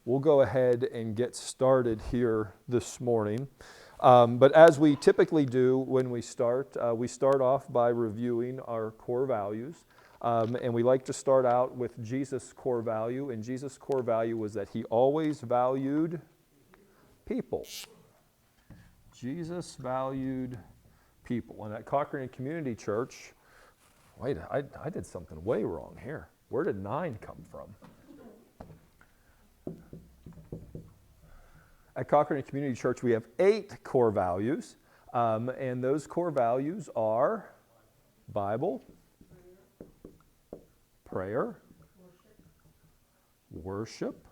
we'll go ahead and get started here this morning. But as we typically do when we start off by reviewing our core values. And we like to start out with Jesus' core value. And Jesus' core value was that he always valued people. Jesus valued people. And at Cochrane Community Church, wait, I did something way wrong here. Where did 9 come from? At Cochrane Community Church, we have 8 core values. And those core values are Bible, prayer, worship,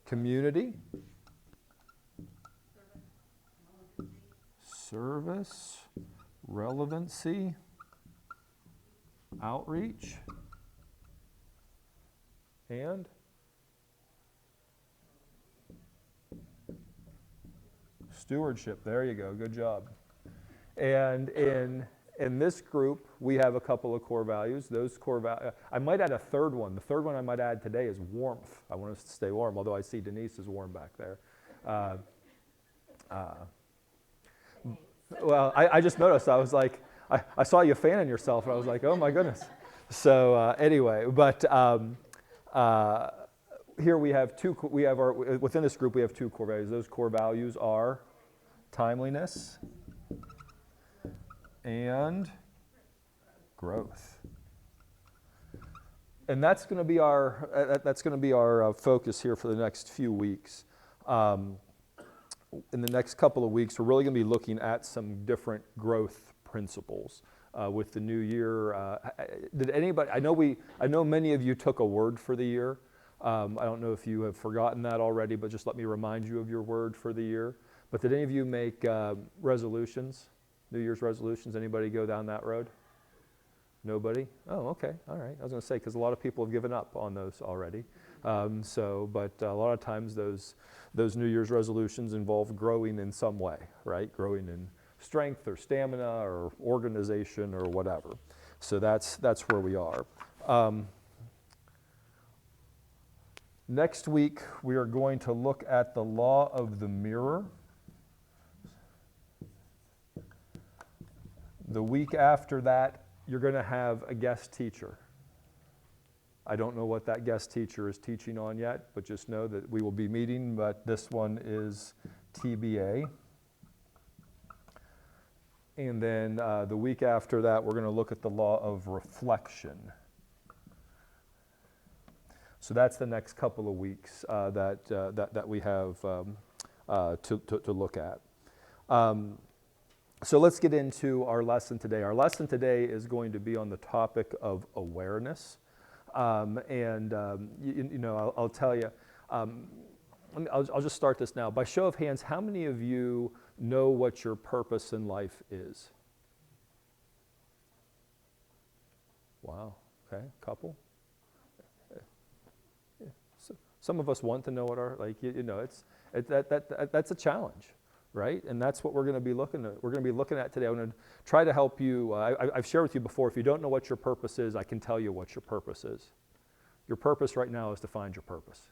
community, service, relevancy, outreach, and stewardship. There you go. Good job. And in this group, we have a couple of core values. Those core values, I might add a third one. The third one I might add today is warmth. I want us to stay warm, although I see Denise is warm back there. Well, I just noticed. I was like, I saw you fanning yourself, and I was like, oh my goodness. So anyway, but here we have within this group we have 2 core values. Those core values are timeliness and growth. And that's going to be our focus here for the next few weeks. In the next couple of weeks, we're really going to be looking at some different growth principles with the new year. Did anybody? I know many of you took a word for the year. I don't know if you have forgotten that already, but just let me remind you of your word for the year. But did any of you make resolutions? New Year's resolutions? Anybody go down that road? Nobody? Oh, okay. All right. I was going to say, because a lot of people have given up on those already. But a lot of times those New Year's resolutions involve growing in some way, right? Growing in strength or stamina or organization or whatever. So that's where we are. Next week, we are going to look at the law of the mirror. The week after that, you're going to have a guest teacher. I don't know what that guest teacher is teaching on yet, but just know that we will be meeting, but this one is TBA. And then the week after that, we're going to look at the law of reflection. So that's the next couple of weeks that we have to look at. So let's get into our lesson today. Our lesson today is going to be on the topic of awareness. I'll tell you, I'll just start this now. By show of hands, how many of you know what your purpose in life is? Wow, okay, couple. Yeah. So some of us want to know what our, that's a challenge. Right? And that's what we're going to be looking at. We're going to be looking at today. I'm going to try to help you. I've shared with you before, if you don't know what your purpose is, I can tell you what your purpose is. Your purpose right now is to find your purpose.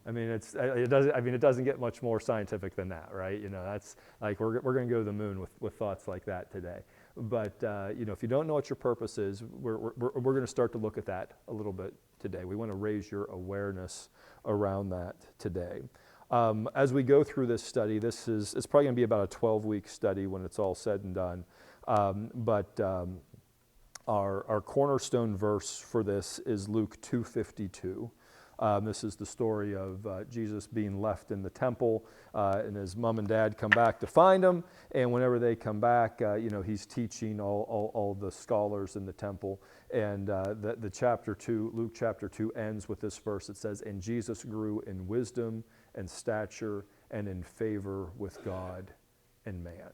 I mean, it doesn't get much more scientific than that, right? That's like we're going to go to the moon with thoughts like that today. But if you don't know what your purpose is, we're going to start to look at that a little bit today. We want to raise your awareness around that today. As we go through this study, it's probably going to be about a 12-week study when it's all said and done. But our cornerstone verse for this is Luke 2:52. This is the story of Jesus being left in the temple, and his mom and dad come back to find him. And whenever they come back, he's teaching all the scholars in the temple. And the chapter 2, Luke chapter 2, ends with this verse. It says, "And Jesus grew in wisdom and stature and in favor with God and man."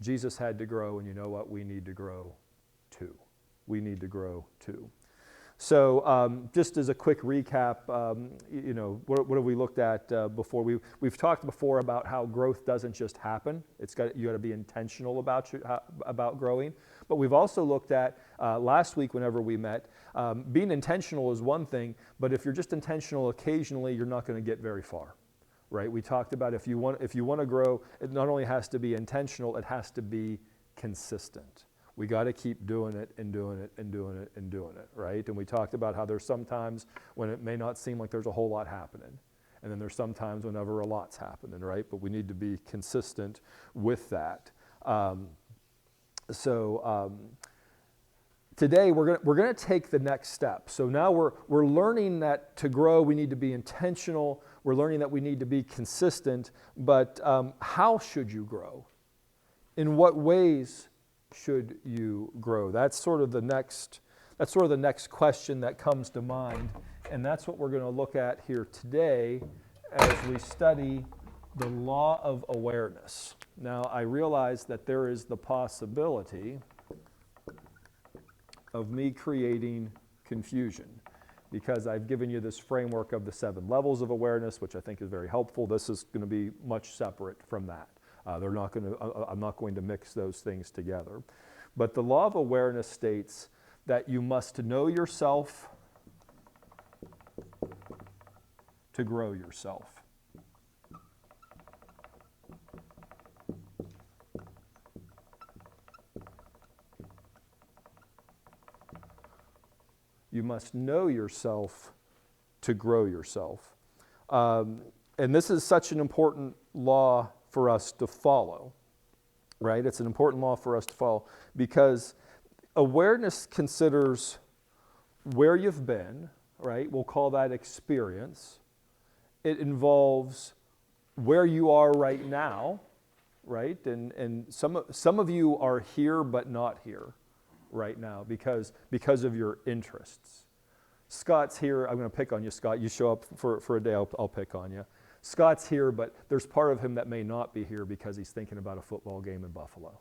Jesus had to grow, and you know what? We need to grow too. We need to grow too. So just as a quick recap, what have we looked at before? We've talked before about how growth doesn't just happen. You got to be intentional about growing. But we've also looked at, last week whenever we met, being intentional is one thing, but if you're just intentional occasionally, you're not going to get very far, right? We talked about if you want to grow, it not only has to be intentional, it has to be consistent. We got to keep doing it and doing it and doing it and doing it, right? And we talked about how there's some times when it may not seem like there's a whole lot happening. And then there's some times whenever a lot's happening, right? But we need to be consistent with that. Today we're going to take the next step. So now we're learning that to grow we need to be intentional. We're learning that we need to be consistent. But how should you grow? In what ways should you grow? That's sort of the next question that comes to mind, and that's what we're going to look at here today as we study the law of awareness. Now, I realize that there is the possibility of me creating confusion because I've given you this framework of the 7 levels of awareness, which I think is very helpful. This is going to be much separate from that. I'm not going to mix those things together. But the law of awareness states that you must know yourself to grow yourself. You must know yourself to grow yourself. And this is such an important law for us to follow, right? It's an important law for us to follow because awareness considers where you've been, right? We'll call that experience. It involves where you are right now, right? And some of you are here but not here right now because of your interests. Scott's here. I'm going to pick on you, Scott. You show up for a day, I'll pick on you. Scott's here, but there's part of him that may not be here because he's thinking about a football game in Buffalo,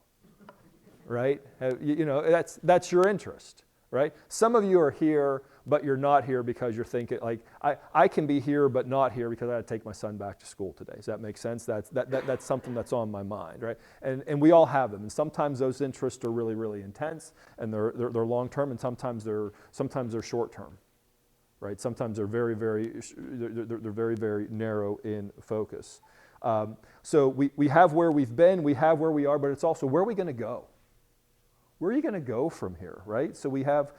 right? You know, that's your interest, right? Some of you are here, but you're not here because you're thinking, like, I can be here but not here because I had to take my son back to school today. Does that make sense? That's something that's on my mind, right? And we all have them. And sometimes those interests are really, really intense, and they're long-term, and sometimes they're short-term. Right? Sometimes they're very, very narrow in focus. So we have where we've been, we have where we are, but it's also where are we going to go? Where are you going to go from here, right? So we have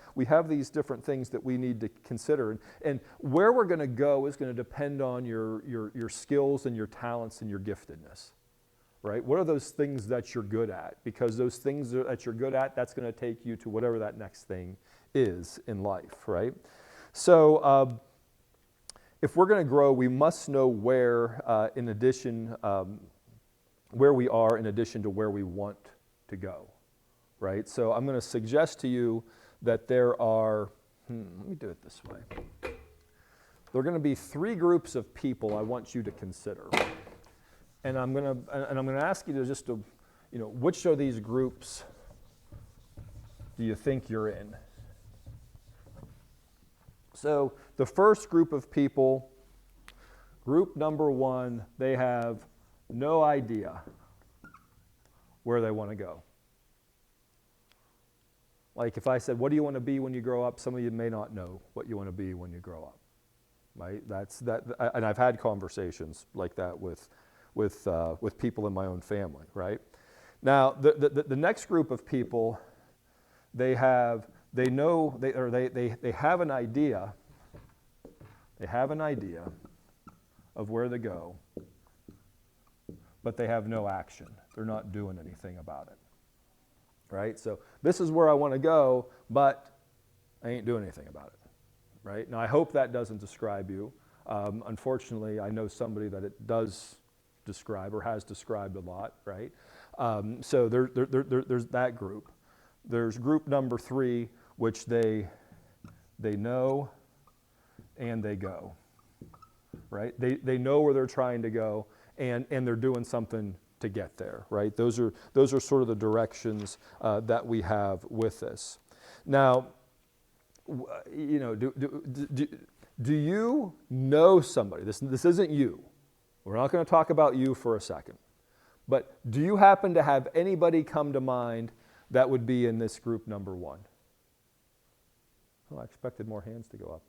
these different things that we need to consider, and where we're going to go is going to depend on your skills and your talents and your giftedness, right? What are those things that you're good at? Because those things that you're good at, that's going to take you to whatever that next thing is in life, right? So if we're going to grow, we must know where where we are in addition to where we want to go, right? So I'm going to suggest to you that there are, let me do it this way. There are going to be 3 groups of people I want you to consider. And I'm going to ask you to which of these groups do you think you're in? So the first group of people, group number 1, they have no idea where they want to go. Like if I said, what do you want to be when you grow up? Some of you may not know what you want to be when you grow up, right? And I've had conversations like that with people in my own family, right? Now, the next group of people, they have an idea. They have an idea of where to go, but they have no action. They're not doing anything about it, right? So this is where I want to go, but I ain't doing anything about it, right? Now, I hope that doesn't describe you. Unfortunately, I know somebody that it does describe or has described a lot, right? So there's that group. There's group number 3, which they know and they go, right? They know where they're trying to go, and they're doing something to get there, right? Those are sort of the directions that we have with this. Now, do you know somebody? This isn't you. We're not going to talk about you for a second. But do you happen to have anybody come to mind that would be in this group number 1? Oh, I expected more hands to go up.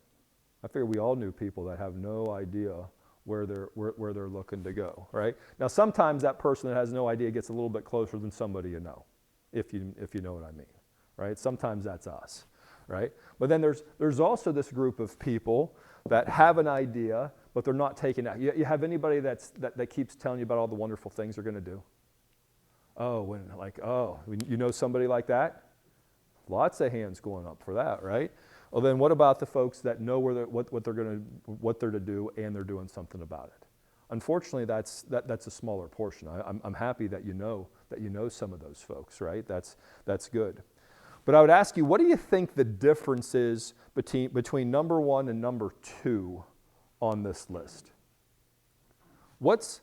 I figured we all knew people that have no idea where they're looking to go, right? Now, sometimes that person that has no idea gets a little bit closer than somebody you know, if you know what I mean, right? Sometimes that's us, right? But then there's also this group of people that have an idea, but they're not taking it. You have anybody that keeps telling you about all the wonderful things they're going to do? Oh, you know somebody like that? Lots of hands going up for that, right? Well, then what about the folks that know what they're to do, and they're doing something about it? Unfortunately, that's a smaller portion. I'm happy that you know some of those folks, right? That's good. But I would ask you, what do you think the difference is between number 1 and number 2 on this list? What's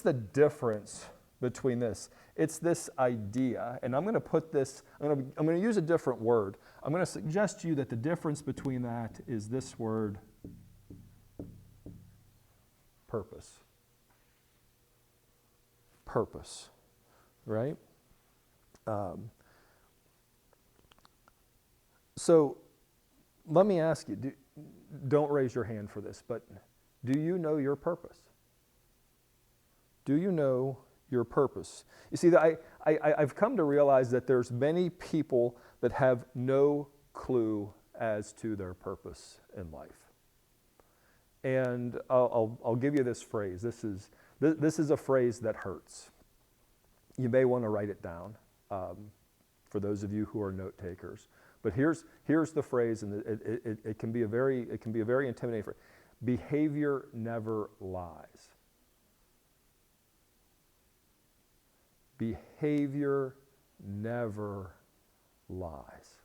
the difference between this? It's this idea, and I'm going to put this, I'm going to use a different word. I'm going to suggest to you that the difference between that is this word, purpose. Purpose, right? So let me ask you, don't raise your hand for this, but do you know your purpose? Do you know your purpose? You see, I've come to realize that there's many people that have no clue as to their purpose in life. And I'll give you this phrase. This is a phrase that hurts. You may want to write it down for those of you who are note takers. But here's the phrase, and it can be a very intimidating phrase. Behavior never lies. Behavior never lies.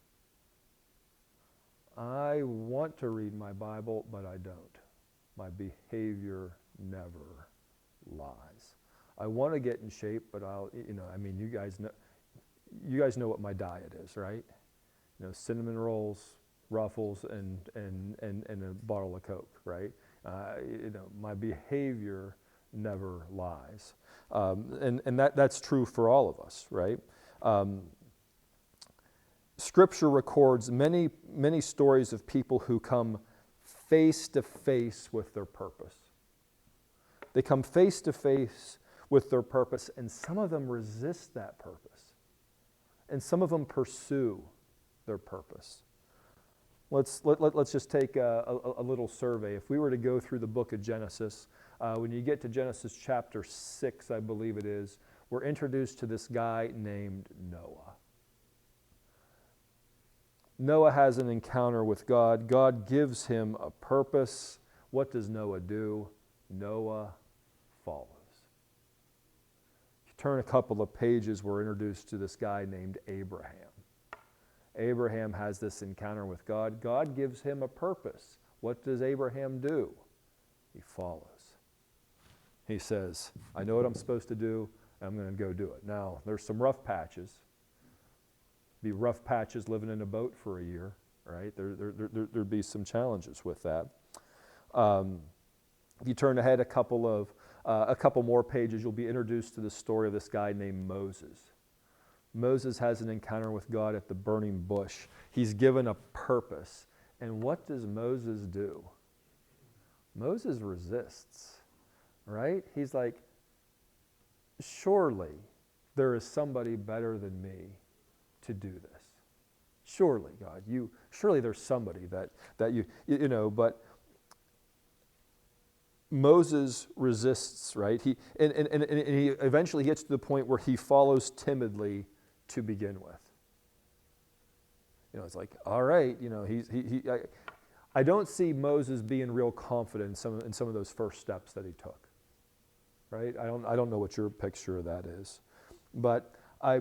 I want to read my Bible, but I don't. My behavior never lies. I want to get in shape, but you guys know what my diet is, right? Cinnamon rolls, Ruffles, and a bottle of Coke, right? My behavior never lies. And that's true for all of us, right? Scripture records many stories of people who come face to face with their purpose. They come face to face with their purpose, and some of them resist that purpose. And some of them pursue their purpose. Let's just take a little survey. If we were to go through the book of Genesis, when you get to Genesis chapter 6, I believe it is, we're introduced to this guy named Noah. Noah has an encounter with God. God gives him a purpose. What does Noah do? Noah follows. If you turn a couple of pages, we're introduced to this guy named Abraham. Abraham has this encounter with God. God gives him a purpose. What does Abraham do? He follows. He says, I know what I'm supposed to do, and I'm going to go do it. Now, there's some rough patches. Be rough patches living in a boat for a year, right? There'd be some challenges with that. If you turn ahead a couple more pages, you'll be introduced to the story of this guy named Moses. Moses has an encounter with God at the burning bush. He's given a purpose. And what does Moses do? Moses resists, right? He's like, surely there is somebody better than me to do this. Surely, God, surely there's somebody that you know, but Moses resists, right? He eventually gets to the point where he follows timidly to begin with. It's like, all right, I don't see Moses being real confident in some of those first steps that he took, right? I don't know what your picture of that is, but I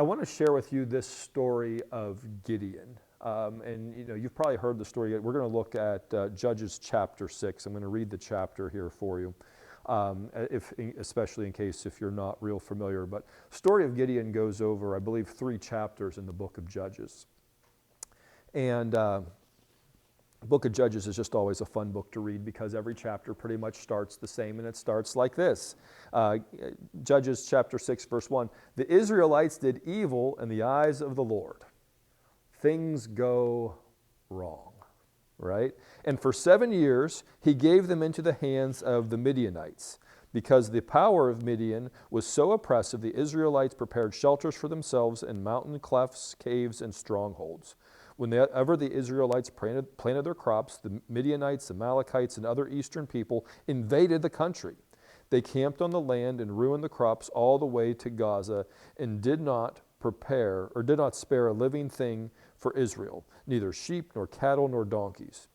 want to share with you this story of Gideon. And you've probably heard the story. We're going to look at Judges chapter 6. I'm going to read the chapter here for you, especially in case if you're not real familiar. But the story of Gideon goes over, I believe, 3 chapters in the book of Judges. And Book of Judges is just always a fun book to read because every chapter pretty much starts the same, and it starts like this. Judges chapter 6, verse 1. The Israelites did evil in the eyes of the Lord. Things go wrong, right? And for 7 years, he gave them into the hands of the Midianites. Because the power of Midian was so oppressive, the Israelites prepared shelters for themselves in mountain clefts, caves, and strongholds. Whenever the Israelites planted their crops, the Midianites, Amalekites, and other eastern people invaded the country. They camped on the land and ruined the crops all the way to Gaza and did not spare a living thing for Israel, neither sheep nor cattle nor donkeys.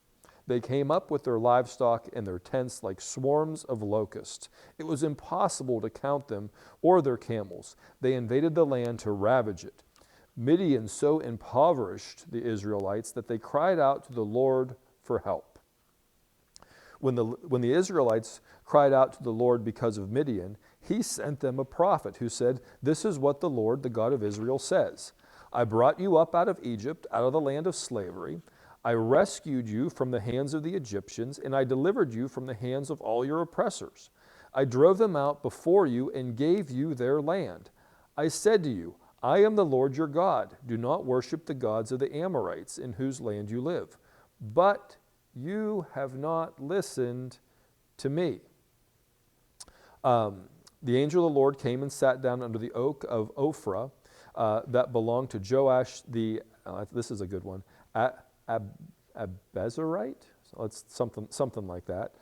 They came up with their livestock and their tents like swarms of locusts. It was impossible to count them or their camels. They invaded the land to ravage it. Midian so impoverished the Israelites that they cried out to the Lord for help. When the Israelites cried out to the Lord because of Midian, he sent them a prophet who said, "This is what the Lord, the God of Israel, says. I brought you up out of Egypt, out of the land of slavery. I rescued you from the hands of the Egyptians, and I delivered you from the hands of all your oppressors. I drove them out before you and gave you their land. I said to you, I am the Lord your God. Do not worship the gods of the Amorites in whose land you live. But you have not listened to me." The angel of the Lord came and sat down under the oak of Ophrah that belonged to Joash this is a good one, Abezerite? So it's something like that,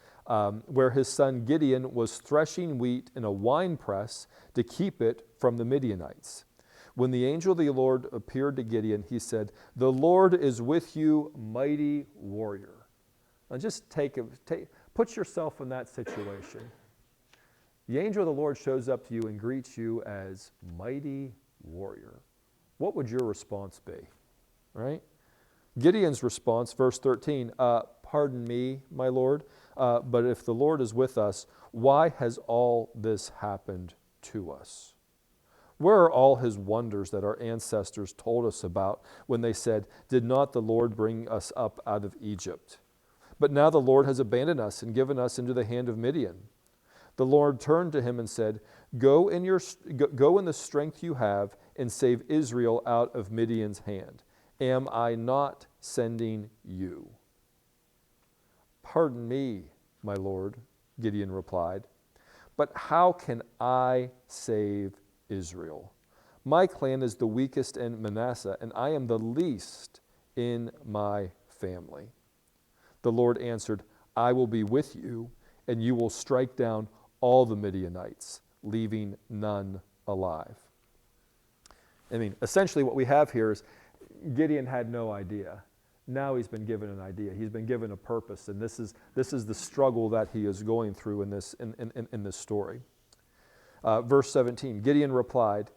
where his son Gideon was threshing wheat in a winepress to keep it from the Midianites. When the angel of the Lord appeared to Gideon, he said, "The Lord is with you, mighty warrior." Now just put yourself in that situation. The angel of the Lord shows up to you and greets you as mighty warrior. What would your response be? Right? Gideon's response, verse 13, "Pardon me, my Lord, but if the Lord is with us, why has all this happened to us? Where are all his wonders that our ancestors told us about when they said, 'Did not the Lord bring us up out of Egypt?' But now the Lord has abandoned us and given us into the hand of Midian." The Lord turned to him and said, Go in the strength you have and save Israel out of Midian's hand. Am I not sending you?" "Pardon me, my Lord," Gideon replied, "but how can I save Israel? My clan is the weakest in Manasseh, and I am the least in my family." The Lord answered, "I will be with you, and you will strike down all the Midianites, leaving none alive." I mean, essentially what we have here is Gideon had no idea. Now he's been given an idea. He's been given a purpose, and this is the struggle that he is going through in this story. Verse 17, Gideon replied,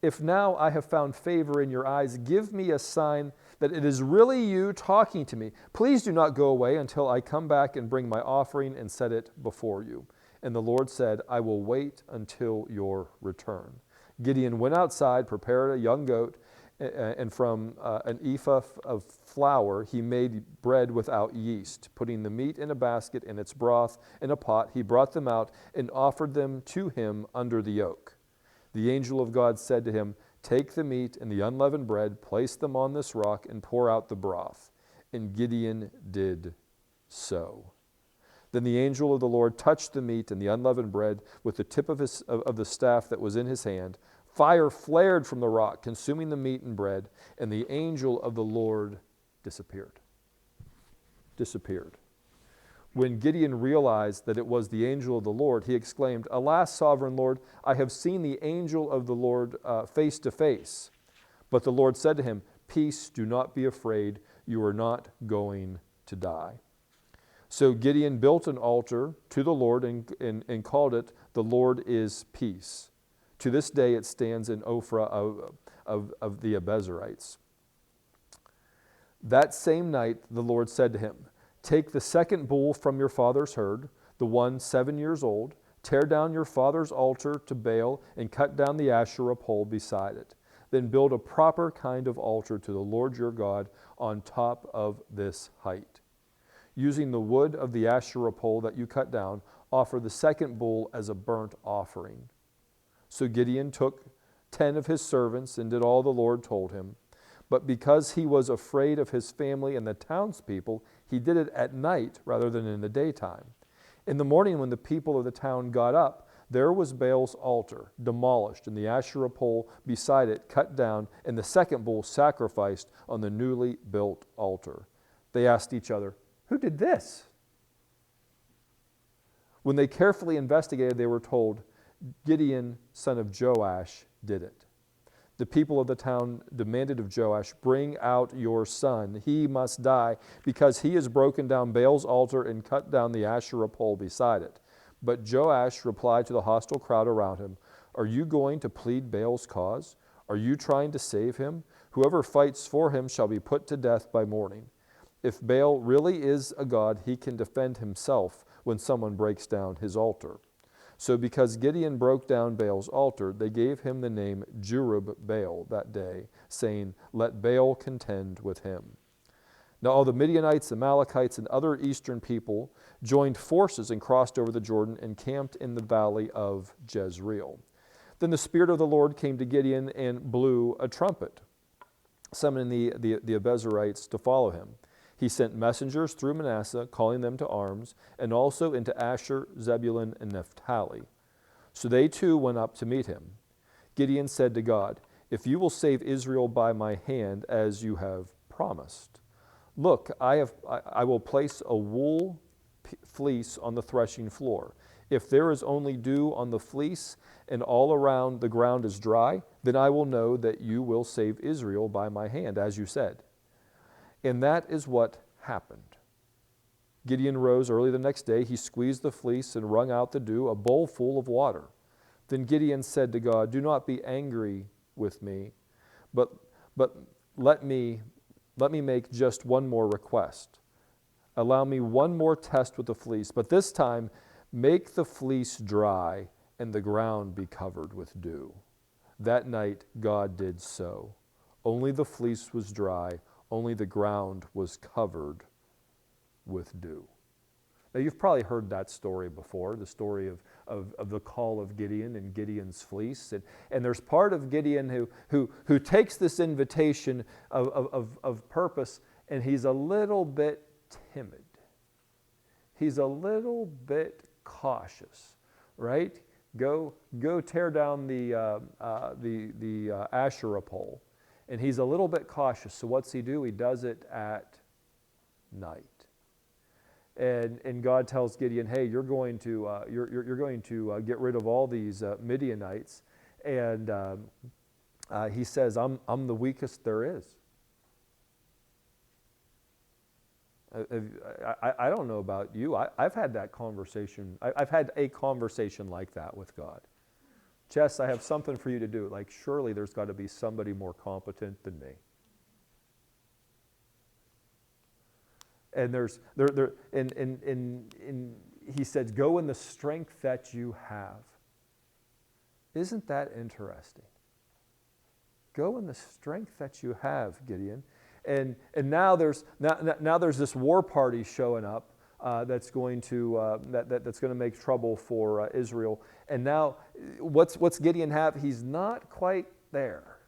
"If now I have found favor in your eyes, give me a sign that it is really you talking to me. Please do not go away until I come back and bring my offering and set it before you." And the Lord said, "I will wait until your return." Gideon went outside, prepared a young goat, and from an ephah of flour he made bread without yeast. Putting the meat in a basket and its broth in a pot, he brought them out and offered them to him under the yoke. The angel of God said to him, "Take the meat and the unleavened bread, place them on this rock, and pour out the broth." And Gideon did so. Then the angel of the Lord touched the meat and the unleavened bread with the tip of the staff that was in his hand. Fire flared from the rock, consuming the meat and bread, and the angel of the Lord disappeared. When Gideon realized that it was the angel of the Lord, he exclaimed, "Alas, sovereign Lord, I have seen the angel of the Lord face to face." But the Lord said to him, "Peace, do not be afraid. You are not going to die." So Gideon built an altar to the Lord and called it, "The Lord is Peace." To this day it stands in Ophrah of the Abezerites. That same night the Lord said to him, "Take the second bull from your father's herd, the one 7 years old, tear down your father's altar to Baal and cut down the Asherah pole beside it. Then build a proper kind of altar to the Lord your God on top of this height. Using the wood of the Asherah pole that you cut down, offer the second bull as a burnt offering." So Gideon took 10 of his servants and did all the Lord told him. But because he was afraid of his family and the townspeople, he did it at night rather than in the daytime. In the morning, when the people of the town got up, there was Baal's altar demolished, and the Asherah pole beside it cut down, and the second bull sacrificed on the newly built altar. They asked each other, "Who did this?" When they carefully investigated, they were told, "Gideon, son of Joash, did it." The people of the town demanded of Joash, "Bring out your son. He must die, because he has broken down Baal's altar and cut down the Asherah pole beside it." But Joash replied to the hostile crowd around him, "Are you going to plead Baal's cause? Are you trying to save him? Whoever fights for him shall be put to death by morning. If Baal really is a god, he can defend himself when someone breaks down his altar." So because Gideon broke down Baal's altar, they gave him the name Jerub-Baal that day, saying, "Let Baal contend with him." Now all the Midianites, Amalekites, and other eastern people joined forces and crossed over the Jordan and camped in the valley of Jezreel. Then the Spirit of the Lord came to Gideon and blew a trumpet, summoning the Abiezrites to follow him. He sent messengers through Manasseh, calling them to arms, and also into Asher, Zebulun, and Naphtali. So they too went up to meet him. Gideon said to God, "If you will save Israel by my hand, as you have promised, look, I will place a wool fleece on the threshing floor. If there is only dew on the fleece and all around the ground is dry, then I will know that you will save Israel by my hand, as you said." And that is what happened. Gideon rose early the next day. He squeezed the fleece and wrung out the dew, a bowl full of water. Then Gideon said to God, "Do not be angry with me, but let me make just one more request. Allow me one more test with the fleece, but this time make the fleece dry and the ground be covered with dew." That night God did so. Only the fleece was dry, only the ground was covered with dew. Now you've probably heard that story before, the story of the call of Gideon and Gideon's fleece. And there's part of Gideon who takes this invitation of purpose, and he's a little bit timid. He's a little bit cautious, right? Go tear down the Asherah pole. And he's a little bit cautious. So what's he do? He does it at night. And God tells Gideon, "Hey, you're going to get rid of all these Midianites." And he says, "I'm the weakest there is." I don't know about you. I've had that conversation. I've had a conversation like that with God. "Jess, I have something for you to do." Like, surely there's got to be somebody more competent than me. And he said, "Go in the strength that you have." Isn't that interesting? Go in the strength that you have, Gideon. And now there's this war party showing up that's going to make trouble for Israel. And now, what's Gideon have? He's not quite there.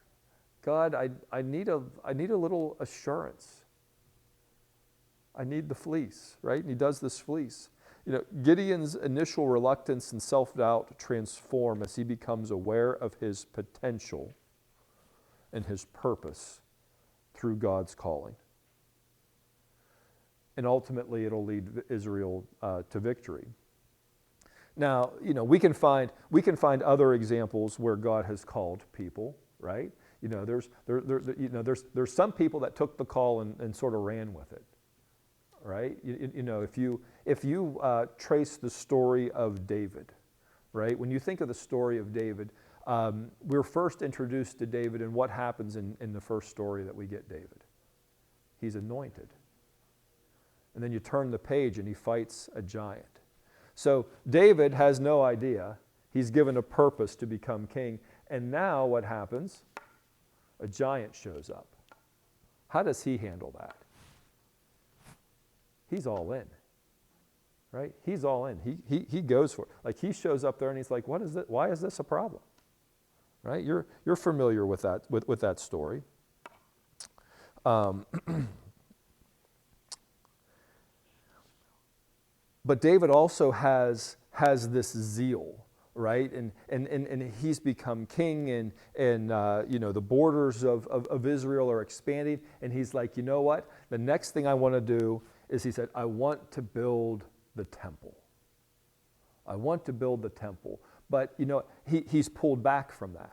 God, I need a little assurance. I need the fleece, right? And he does this fleece. Gideon's initial reluctance and self-doubt transform as he becomes aware of his potential and his purpose through God's calling. And ultimately, it'll lead Israel to victory. Now, we can find other examples where God has called people, right? There's some people that took the call and sort of ran with it, right? If you trace the story of David, right? When you think of the story of David, we're first introduced to David, and what happens in the first story that we get David? He's anointed. And then you turn the page and he fights a giant. So David has no idea. He's given a purpose to become king. And now what happens? a giant shows up. How does he handle that? He's all in, right? He's all in. He goes for it. Like, he shows up there and he's like, what is it? Why is this a problem? Right? You're familiar with that with that story. But David also has this zeal, right? And he's become king, and the borders of Israel are expanding, and he's like, you know what? The next thing I want to do is, he said, I want to build the temple. I want to build the temple. But, he's pulled back from that.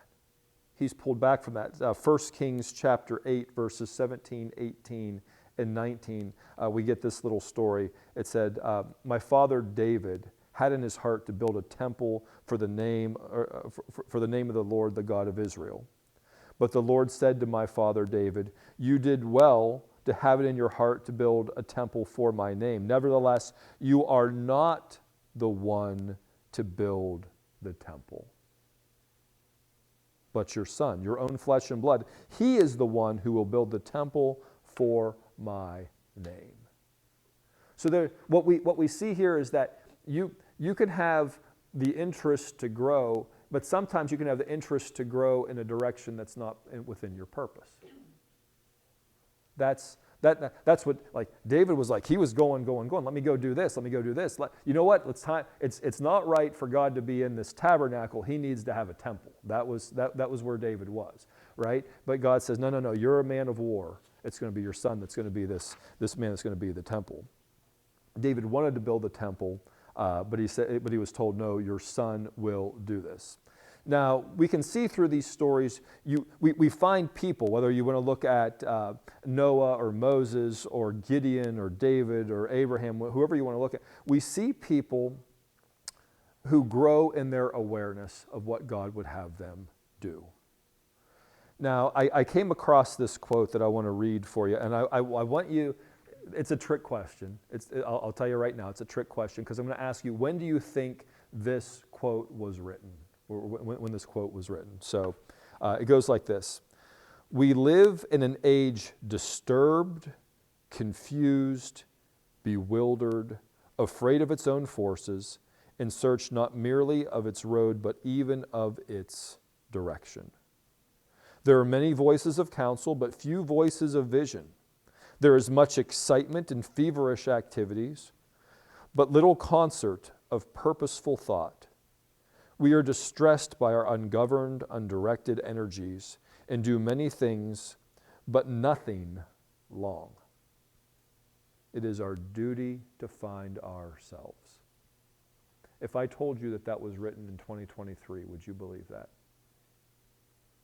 He's pulled back from that. 1 Kings chapter 8, verses 17, 18, and 19, we get this little story. It said, my father David had in his heart to build a temple for the name for the name of the Lord, the God of Israel. But the Lord said to my father David, you did well to have it in your heart to build a temple for my name. Nevertheless, you are not the one to build the temple, but your son, your own flesh and blood. He is the one who will build the temple for my name. So what we see here is that you can have the interest to grow, but sometimes you can have the interest to grow in a direction that's not within your purpose. That's what, like, David was like, he was going. Let me go do this. Let me go do this. You know what? It's not right for God to be in this tabernacle. He needs to have a temple. That was where David was, right? But God says, no. You're a man of war. It's going to be your son that's going to be this man that's going to be the temple. David wanted to build the temple, but he was told, no, your son will do this. Now, we can see through these stories, we find people, whether you want to look at Noah or Moses or Gideon or David or Abraham, whoever you want to look at, we see people who grow in their awareness of what God would have them do. Now, I came across this quote that I want to read for you, and I want you, it's a trick question. I'll tell you right now, it's a trick question, because I'm going to ask you, when do you think this quote was written? Or when this quote was written. So it goes like this. We live in an age disturbed, confused, bewildered, afraid of its own forces, in search not merely of its road, but even of its direction. There are many voices of counsel, but few voices of vision. There is much excitement and feverish activities, but little concert of purposeful thought. We are distressed by our ungoverned, undirected energies and do many things, but nothing long. It is our duty to find ourselves. If I told you that was written in 2023, would you believe that?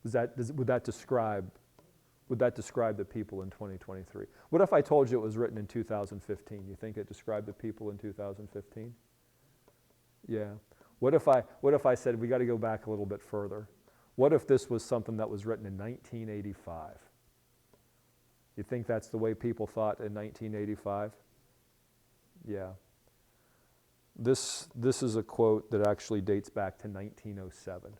Would that describe the people in 2023? What if I told you it was written in 2015? You think it described the people in 2015? Yeah. What if I said we got to go back a little bit further? What if this was something that was written in 1985? You think that's the way people thought in 1985? Yeah. This is a quote that actually dates back to 1907.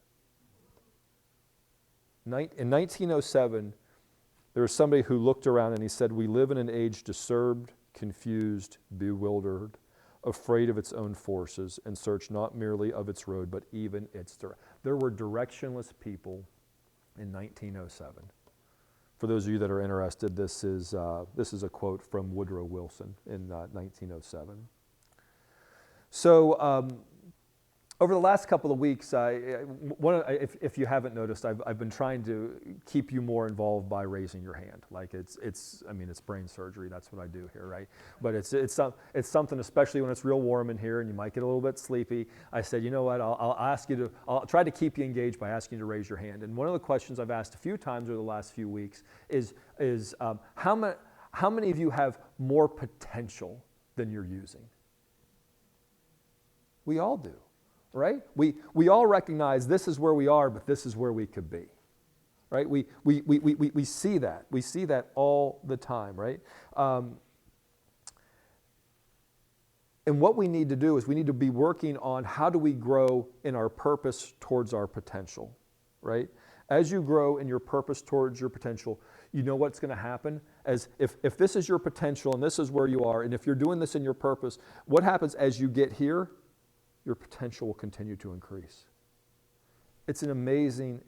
In 1907, there was somebody who looked around and he said, we live in an age disturbed, confused, bewildered, afraid of its own forces, and search not merely of its road, but even its direction. There were directionless people in 1907. For those of you that are interested, this is a quote from Woodrow Wilson in 1907. So over the last couple of weeks, if you haven't noticed, I've been trying to keep you more involved by raising your hand. Like it's brain surgery. That's what I do here, right? But it's something, especially when it's real warm in here and you might get a little bit sleepy. I said, you know what? I'll try to keep you engaged by asking you to raise your hand. And one of the questions I've asked a few times over the last few weeks is how many of you have more potential than you're using? We all do. Right? We all recognize this is where we are, but this is where we could be. Right? We see that. We see that all the time, right? And what we need to do is we need to be working on how do we grow in our purpose towards our potential, right? As you grow in your purpose towards your potential, you know what's going to happen? As if this is your potential and this is where you are, and if you're doing this in your purpose, what happens as you get here? Your potential will continue to increase. It's an amazing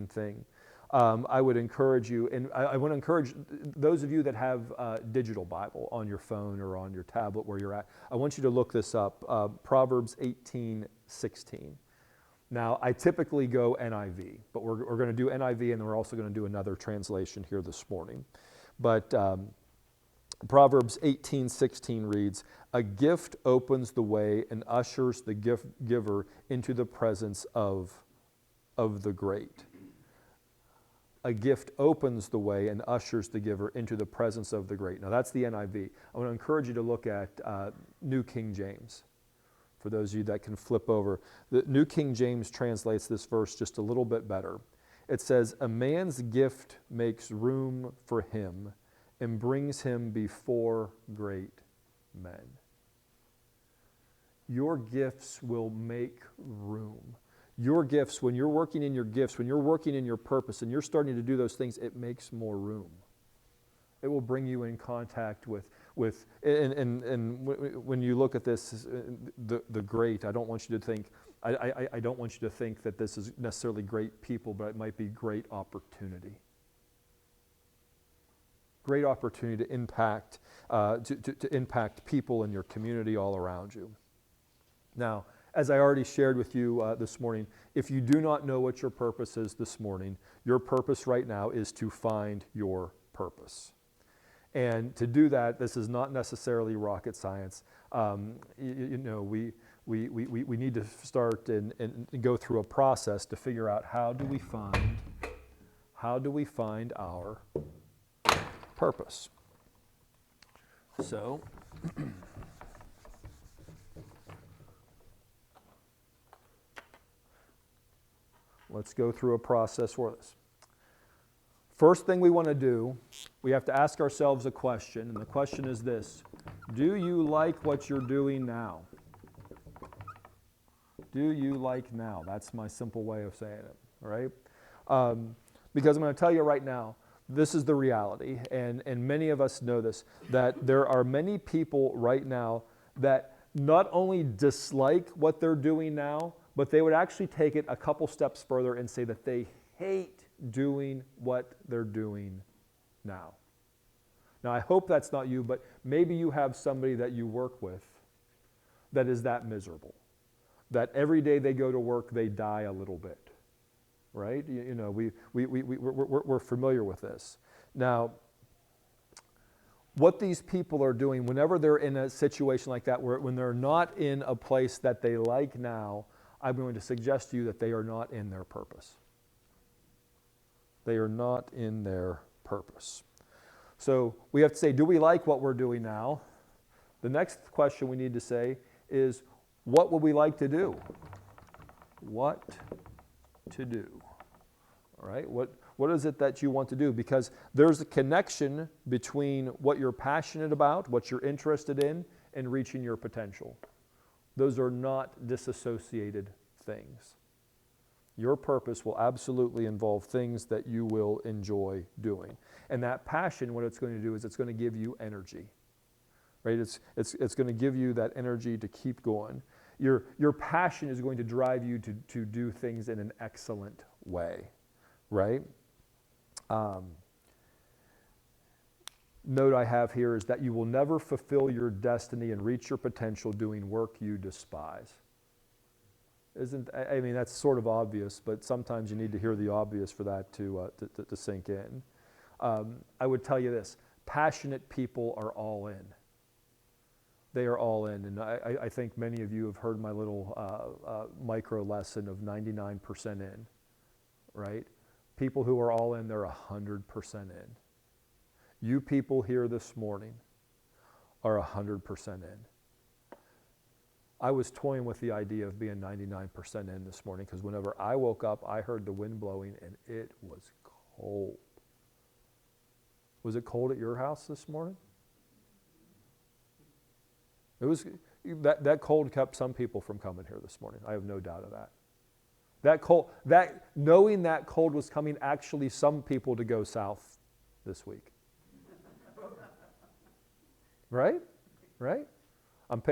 thing. I would encourage you, and I want to encourage those of you that have a digital Bible on your phone or on your tablet where you're at, I want you to look this up, Proverbs 18:16. Now, I typically go NIV, but we're going to do NIV, and then we're also going to do another translation here this morning. But Proverbs 18:16 reads, "A gift opens the way and ushers the giver into the presence of the great." A gift opens the way and ushers the giver into the presence of the great. Now that's the NIV. I want to encourage you to look at New King James. For those of you that can flip over. The New King James translates this verse just a little bit better. It says, "A man's gift makes room for him and brings him before great men." Your gifts will make room. Your gifts, when you're working in your gifts, when you're working in your purpose and you're starting to do those things, it makes more room. It will bring you in contact with and when you look at this, the great, I don't want you to think, I don't want you to think that this is necessarily great people, but it might be great opportunity. Great opportunity to impact, to impact people in your community all around you. Now, as I already shared with you this morning, if you do not know what your purpose is this morning, your purpose right now is to find your purpose. And to do that, this is not necessarily rocket science. We need to start and go through a process to figure out how do we find our purpose. So, let's go through a process for this. First thing we want to do, we have to ask ourselves a question, and the question is this: do you like what you're doing now? Do you like now? That's my simple way of saying it, all right? Because I'm going to tell you right now, this is the reality, and many of us know this, that there are many people right now that not only dislike what they're doing now, but they would actually take it a couple steps further and say that they hate doing what they're doing now. Now, I hope that's not you, but maybe you have somebody that you work with that is that miserable, that every day they go to work, they die a little bit, right? We're familiar with this. Now, what these people are doing, whenever they're in a situation like that, when they're not in a place that they like now, I'm going to suggest to you that they are not in their purpose. They are not in their purpose. So we have to say, do we like what we're doing now? The next question we need to say is, what would we like to do? What to do? All right, what is it that you want to do? Because there's a connection between what you're passionate about, what you're interested in, and reaching your potential. Those are not disassociated things. Your purpose will absolutely involve things that you will enjoy doing. And that passion, what it's going to do is it's going to give you energy, right? It's going to give you that energy to keep going. Your passion is going to drive you to do things in an excellent way, right? Note I have here is that you will never fulfill your destiny and reach your potential doing work you despise. That's sort of obvious, but sometimes you need to hear the obvious for that to sink in. I would tell you this: passionate people are all in. They are all in, and I think many of you have heard my little micro lesson of 99% in, right? People who are all in, they're 100% in. You people here this morning are 100% in. I was toying with the idea of being 99% in this morning because whenever I woke up, I heard the wind blowing and it was cold. Was it cold at your house this morning? It was that cold kept some people from coming here this morning. I have no doubt of that. That cold, that knowing that cold was coming, actually some people to go south this week. Right? Right? I'm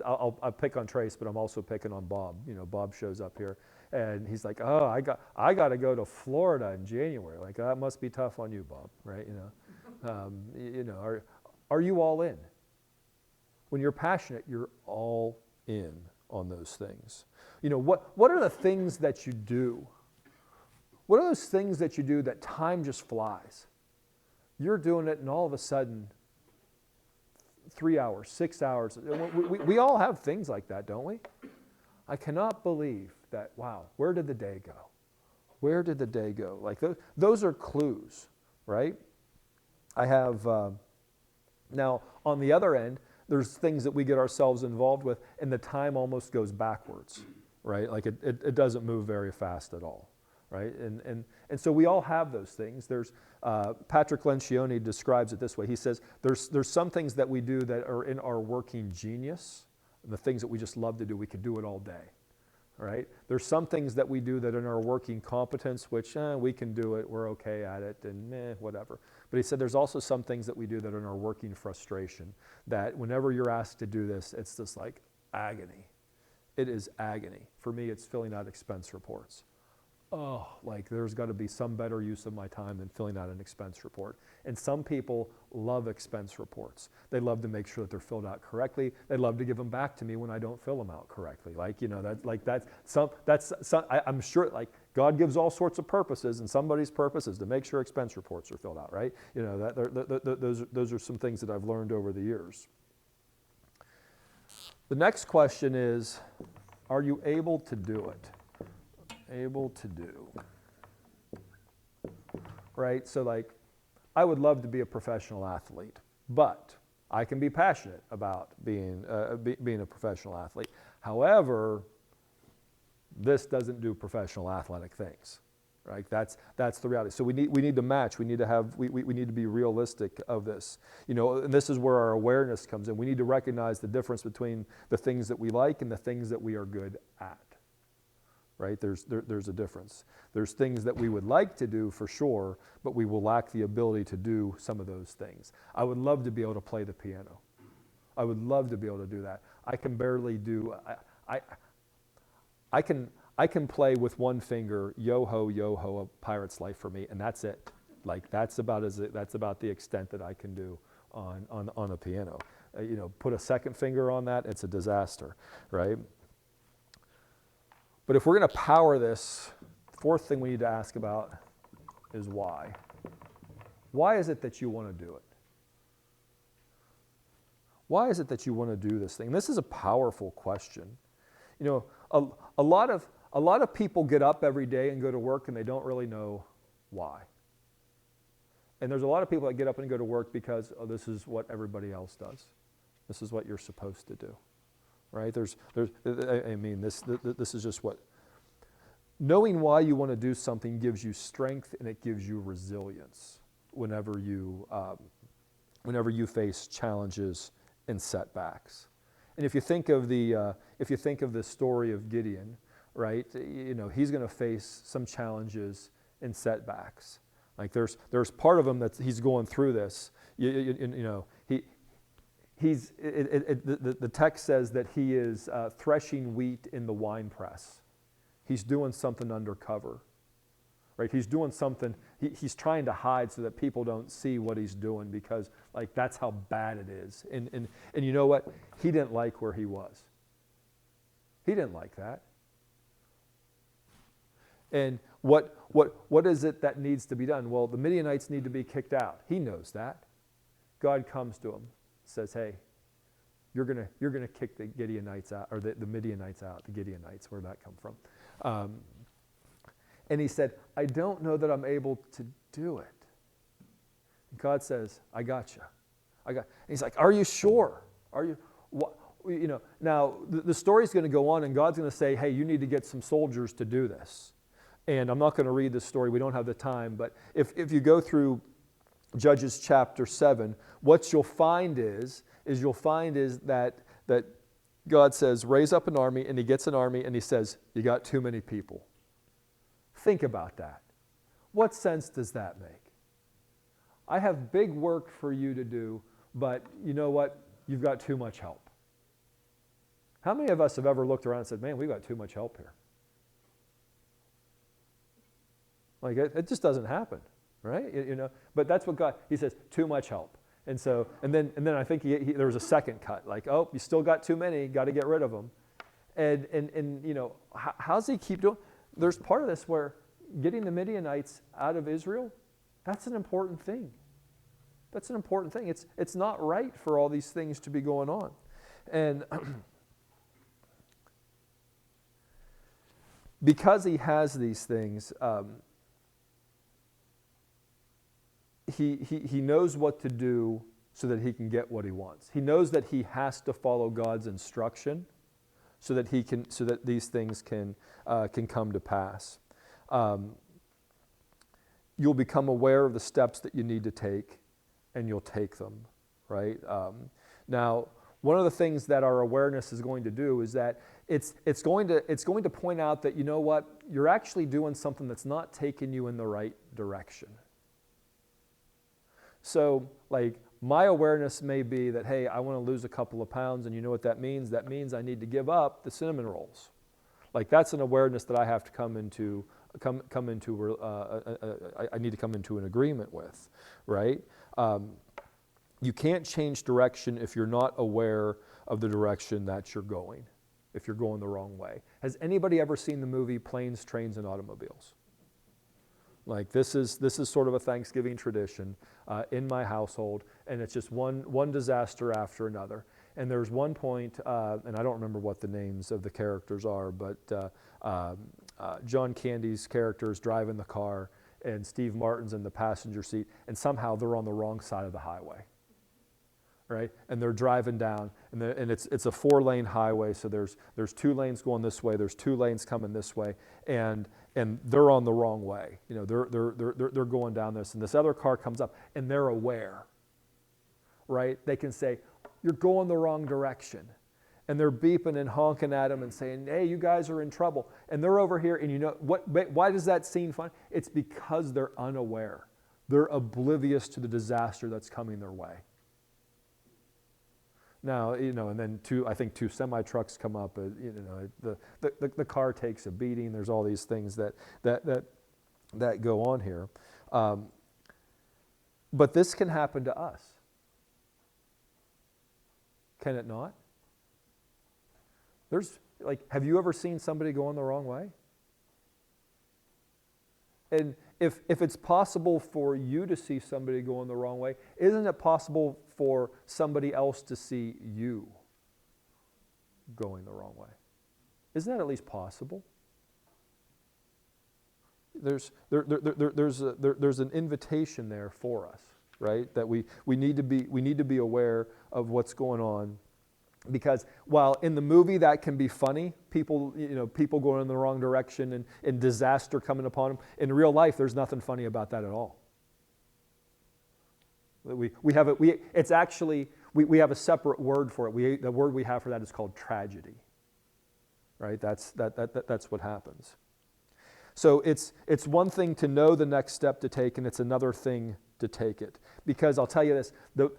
I'll pick on Trace, but I'm also picking on Bob. You know, Bob shows up here and he's like, "Oh, I got to go to Florida in January." Like, that must be tough on you, Bob, right? You know, are you all in? When you're passionate, you're all in on those things. You know, what are the things that you do? What are those things that you do that time just flies? You're doing it and all of a sudden, 3 hours, 6 hours. We all have things like that, don't we? I cannot believe that, wow, where did the day go? Where did the day go? Like those are clues, right? I have, now on the other end, there's things that we get ourselves involved with and the time almost goes backwards, right? Like it doesn't move very fast at all, right? And so we all have those things. There's, Patrick Lencioni describes it this way. He says, there's some things that we do that are in our working genius, and the things that we just love to do, we could do it all day, right? There's some things that we do that are in our working competence, which we can do it, we're okay at it, and whatever. But he said there's also some things that we do that are in our working frustration, that whenever you're asked to do this, it's just like agony. It is agony. For me, it's filling out expense reports. Oh, like there's got to be some better use of my time than filling out an expense report. And some people love expense reports. They love to make sure that they're filled out correctly. They love to give them back to me when I don't fill them out correctly. Like, you know, I'm sure, like, God gives all sorts of purposes, and somebody's purpose is to make sure expense reports are filled out, right? You know, those are some things that I've learned over the years. The next question is, are you able to do it? Able to do, right? So like, I would love to be a professional athlete, but I can be passionate about being a professional athlete. However, this doesn't do professional athletic things, right? That's the reality. So we need to match. We need to be realistic of this. You know, and this is where our awareness comes in. We need to recognize the difference between the things that we like and the things that we are good at. Right? There's a difference. There's things that we would like to do for sure, but we will lack the ability to do some of those things. I would love to be able to play the piano. I would love to be able to do that. I can barely do, I can play with one finger, yo-ho, a pirate's life for me, and that's it. Like that's about the extent that I can do on a piano. You know, put a second finger on that, it's a disaster, right? But if we're going to power this, the fourth thing we need to ask about is why. Why is it that you want to do it? Why is it that you want to do this thing? This is a powerful question. You know, a lot of people get up every day and go to work and they don't really know why. And there's a lot of people that get up and go to work because, oh, this is what everybody else does. This is what you're supposed to do. Right? This is just what. Knowing why you want to do something gives you strength and it gives you resilience whenever you face challenges and setbacks. And if you think of the story of Gideon, right? You know, he's going to face some challenges and setbacks. Like there's part of him that he's going through this. The text says that he is threshing wheat in the winepress. He's doing something undercover, right? He's doing something, he's trying to hide so that people don't see what he's doing because like that's how bad it is. And you know what? He didn't like where he was. He didn't like that. And what is it that needs to be done? Well, the Midianites need to be kicked out. He knows that. God comes to him, says, hey, you're gonna kick the Gideonites out, or the Midianites out, the Gideonites, where'd that come from? And he said, I don't know that I'm able to do it. And God says, I got you. And he's like, are you sure? Are you, what? You know, now the story's going to go on and God's going to say, hey, you need to get some soldiers to do this. And I'm not going to read this story. We don't have the time. But if you go through Judges chapter 7, what you'll find is that God says, raise up an army, and he gets an army, and he says, you got too many people. Think about that. What sense does that make? I have big work for you to do, but you know what? You've got too much help. How many of us have ever looked around and said, man, we've got too much help here? Like, it just doesn't happen, right? But that's what God, he says, too much help. And then I think there was a second cut, like, oh, you still got too many, got to get rid of them. And how's he keep doing? There's part of this where getting the Midianites out of Israel, that's an important thing. That's an important thing. It's not right for all these things to be going on. And because he has these things, he knows what to do so that he can get what he wants. He knows that he has to follow God's instruction so that these things can come to pass. You'll become aware of the steps that you need to take, and you'll take them, right? Now, one of the things that our awareness is going to do is that it's going to point out that, you know what, you're actually doing something that's not taking you in the right direction. So, like, my awareness may be that, hey, I want to lose a couple of pounds, and you know what that means? That means I need to give up the cinnamon rolls. Like, that's an awareness that I have to come into. I need to come into an agreement with, right? You can't change direction if you're not aware of the direction that you're going, if you're going the wrong way. Has anybody ever seen the movie Planes, Trains, and Automobiles? Like, this is sort of a Thanksgiving tradition in my household, and it's just one disaster after another. And there's one point, and I don't remember what the names of the characters are, but John Candy's character is driving the car, and Steve Martin's in the passenger seat, and somehow they're on the wrong side of the highway, right? And they're driving down, and it's a 4-lane highway, so there's 2 lanes going this way, there's 2 lanes coming this way, and they're on the wrong way. They're going down this, and this other car comes up, and they're aware, right? They can say, you're going the wrong direction. And they're beeping and honking at them and saying, hey, you guys are in trouble. And they're over here, and why does that seem fun? It's because they're unaware. They're oblivious to the disaster that's coming their way. Now, and then I think 2 semi-trucks come up, the car takes a beating. There's all these things that go on here. But this can happen to us. Can it not? Have you ever seen somebody going the wrong way? And if it's possible for you to see somebody going the wrong way, isn't it possible for somebody else to see you going the wrong way? Isn't that at least possible? There's an invitation there for us, right? That we need to be aware of what's going on. Because while in the movie that can be funny, people going in the wrong direction and disaster coming upon them, in real life there's nothing funny about that at all. We have a separate word for it. The word we have for that is called tragedy. Right? That's what happens. So it's one thing to know the next step to take, and it's another thing to take it. Because I'll tell you this, the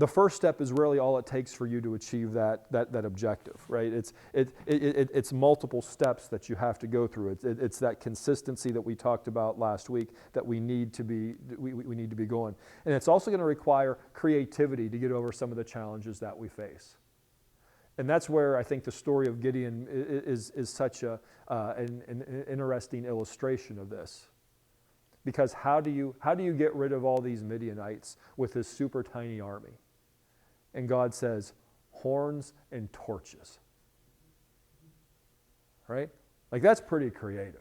first step is rarely all it takes for you to achieve that objective, right? It's multiple steps that you have to go through. It's that consistency that we talked about last week that we need to be going. And it's also going to require creativity to get over some of the challenges that we face. And that's where I think the story of Gideon is such an interesting illustration of this. Because how do you get rid of all these Midianites with this super tiny army? And God says, horns and torches. Right? Like, that's pretty creative.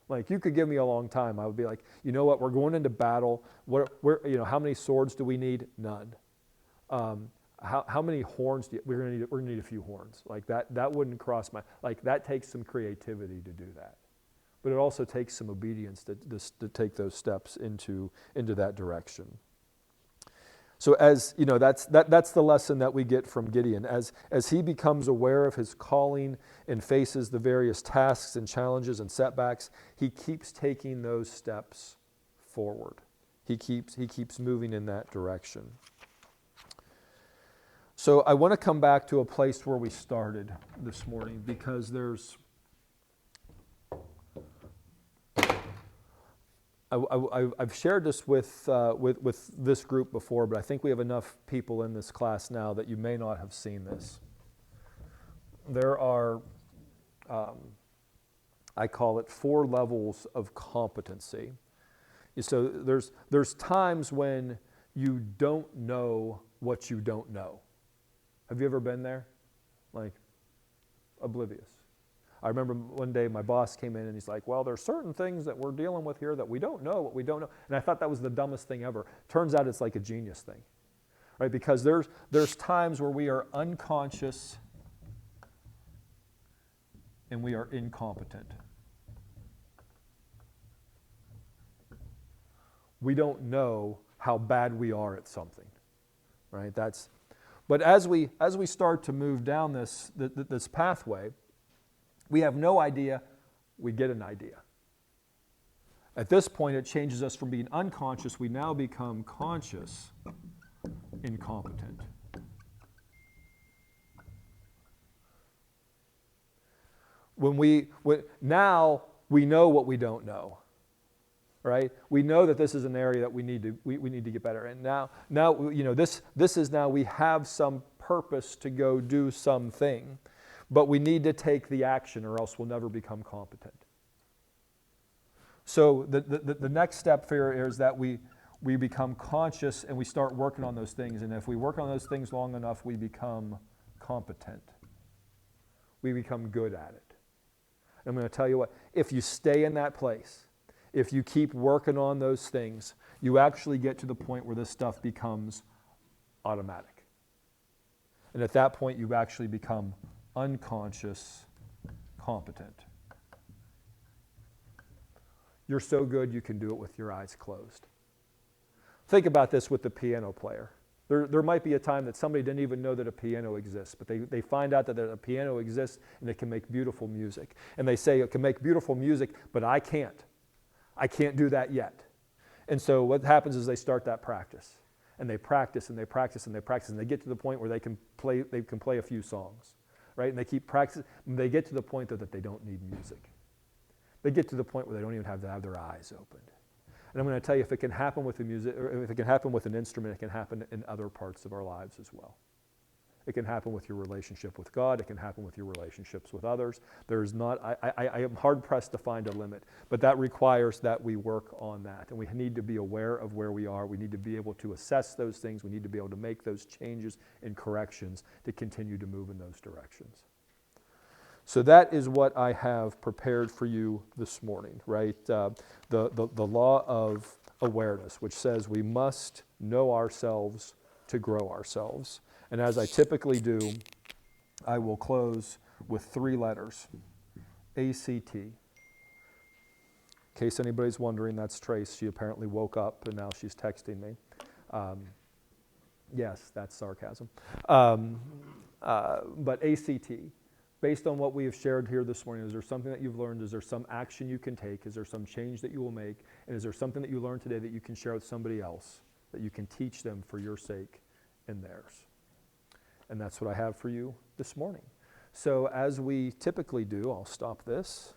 Like, you could give me a long time. I would be like, you know what? We're going into battle. How many swords do we need? None. How many horns we're going to need a few horns. Like, that wouldn't cross my, like, that takes some creativity to do that. But it also takes some obedience to take those steps into that direction. So as you know, that's the lesson that we get from Gideon. As he becomes aware of his calling and faces the various tasks and challenges and setbacks, he keeps taking those steps forward. He keeps moving in that direction. So I want to come back to a place where we started this morning, because I've shared this with this group before, but I think we have enough people in this class now that you may not have seen this. There are, I call it 4 levels of competency. So there's times when you don't know what you don't know. Have you ever been there? Like, oblivious. I remember one day my boss came in and he's like, well, there's certain things that we're dealing with here that we don't know what we don't know. And I thought that was the dumbest thing ever. Turns out it's like a genius thing, right? Because there's times where we are unconscious and we are incompetent. We don't know how bad we are at something, right? But as we start to move down this pathway, we have no idea, we get an idea. At this point, it changes us from being unconscious, we now become conscious, incompetent. Now we know what we don't know, right? We know that this is an area that we need to get better. And now you know, this is now we have some purpose to go do something. But we need to take the action, or else we'll never become competent. So the next step here is that we become conscious and we start working on those things. And if we work on those things long enough, we become competent. We become good at it. I'm going to tell you what, if you stay in that place, if you keep working on those things, you actually get to the point where this stuff becomes automatic. And at that point, you actually become unconscious, competent. You're so good you can do it with your eyes closed. Think about this with the piano player. There might be a time that somebody didn't even know that a piano exists, but they find out that a piano exists and it can make beautiful music. And they say it can make beautiful music, but I can't. I can't do that yet. And so what happens is they start that practice. And they practice and they practice and they practice, and they get to the point where they can play a few songs. Right? And they keep practicing. And they get to the point that they don't need music. They get to the point where they don't even have to have their eyes opened. And I'm going to tell you, if it can happen with the music, or if it can happen with an instrument, it can happen in other parts of our lives as well. It can happen with your relationship with God. It can happen with your relationships with others. There's not, I am hard pressed to find a limit, but that requires that we work on that. And we need to be aware of where we are. We need to be able to assess those things. We need to be able to make those changes and corrections to continue to move in those directions. So that is what I have prepared for you this morning, right? The law of awareness, which says we must know ourselves to grow ourselves. And as I typically do, I will close with 3 letters, ACT. In case anybody's wondering, that's Trace. She apparently woke up and now she's texting me. Yes, that's sarcasm. But ACT, based on what we have shared here this morning, is there something that you've learned? Is there some action you can take? Is there some change that you will make? And is there something that you learned today that you can share with somebody else, that you can teach them for your sake and theirs? And that's what I have for you this morning. So as we typically do, I'll stop this.